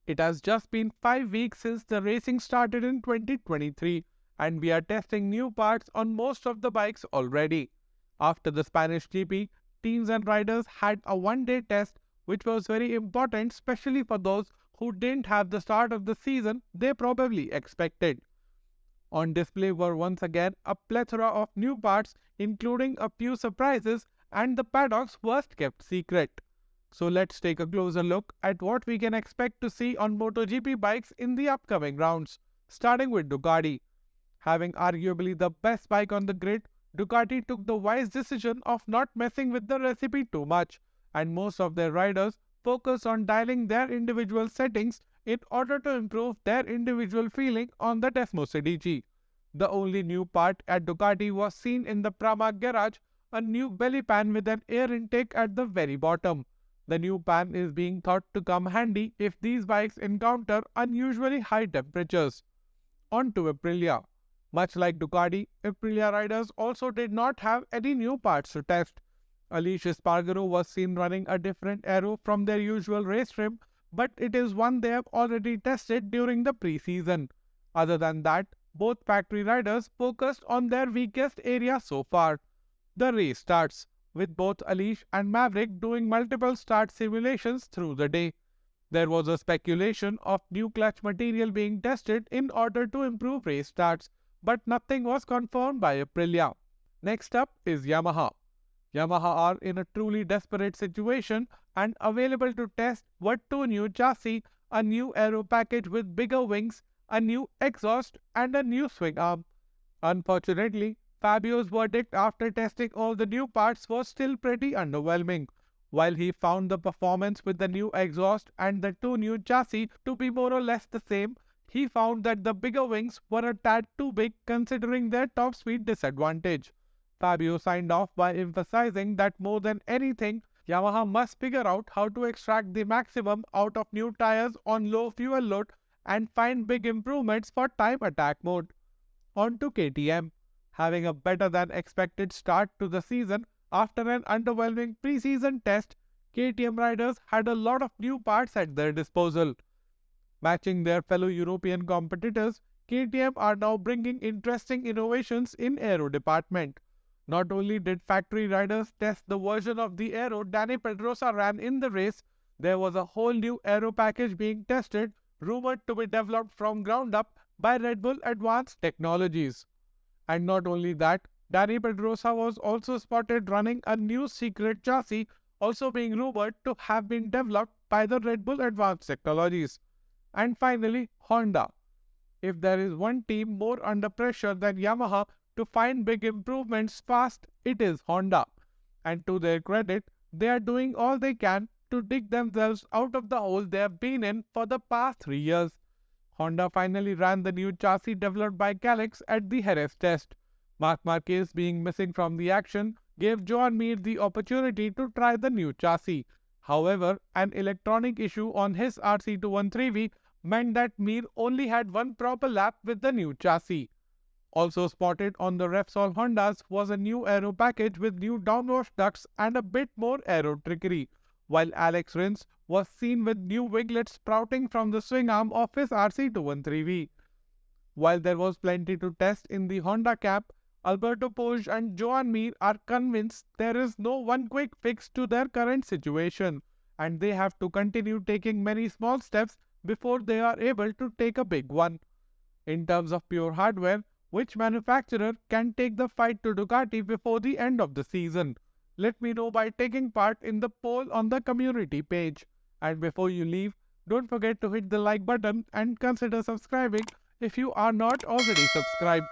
It has just been 5 weeks since the racing started in 2023 and we are testing new parts on most of the bikes already. After the Spanish GP, teams and riders had a one-day test which was very important, especially for those who didn't have the start of the season they probably expected. On display were once again a plethora of new parts, including a few surprises and the paddock's worst kept secret. So let's take a closer look at what we can expect to see on MotoGP bikes in the upcoming rounds, starting with Ducati. Having arguably the best bike on the grid, Ducati took the wise decision of not messing with the recipe too much, and most of their riders focus on dialing their individual settings in order to improve their individual feeling on the Desmo CDG. The only new part at Ducati was seen in the Pramac garage, a new belly pan with an air intake at the very bottom. The new pan is being thought to come handy if these bikes encounter unusually high temperatures. On to Aprilia. Much like Ducati, Aprilia riders also did not have any new parts to test. Aleix Espargaro was seen running a different aero from their usual race trim, but it is one they have already tested during the pre-season. Other than that, both factory riders focused on their weakest area so far. The race starts, with both Aleix and Maverick doing multiple start simulations through the day. There was a speculation of new clutch material being tested in order to improve race starts, but nothing was confirmed by Aprilia. Next up is Yamaha. Yamaha are in a truly desperate situation and available to test were two new chassis, a new aero package with bigger wings, a new exhaust and a new swing arm. Unfortunately, Fabio's verdict after testing all the new parts was still pretty underwhelming. While he found the performance with the new exhaust and the two new chassis to be more or less the same, he found that the bigger wings were a tad too big considering their top speed disadvantage. Fabio signed off by emphasizing that more than anything, Yamaha must figure out how to extract the maximum out of new tires on low fuel load and find big improvements for time attack mode. On to KTM. Having a better than expected start to the season after an underwhelming pre-season test, KTM riders had a lot of new parts at their disposal. Matching their fellow European competitors, KTM are now bringing interesting innovations in aero department. Not only did factory riders test the version of the aero Dani Pedrosa ran in the race, there was a whole new aero package being tested, rumored to be developed from ground up by Red Bull Advanced Technologies. And not only that, Dani Pedrosa was also spotted running a new secret chassis, also being rumored to have been developed by the Red Bull Advanced Technologies. And finally, Honda. If there is one team more under pressure than Yamaha to find big improvements fast, it is Honda. And to their credit, they are doing all they can to dig themselves out of the hole they have been in for the past 3 years. Honda finally ran the new chassis developed by Kalex at the Jerez test. Marc Marquez being missing from the action gave Joan the opportunity to try the new chassis. However, an electronic issue on his RC213V meant that Mir only had one proper lap with the new chassis. Also spotted on the Repsol Hondas was a new aero package with new downwash ducts and a bit more aero trickery, while Rins was seen with new winglets sprouting from the swing arm of his RC213V. While there was plenty to test in the Honda camp, Alberto Puig and Joan Mir are convinced there is no one quick fix to their current situation, and they have to continue taking many small steps before they are able to take a big one. In terms of pure hardware, which manufacturer can take the fight to Ducati before the end of the season? Let me know by taking part in the poll on the community page. And before you leave, don't forget to hit the like button and consider subscribing if you are not already subscribed.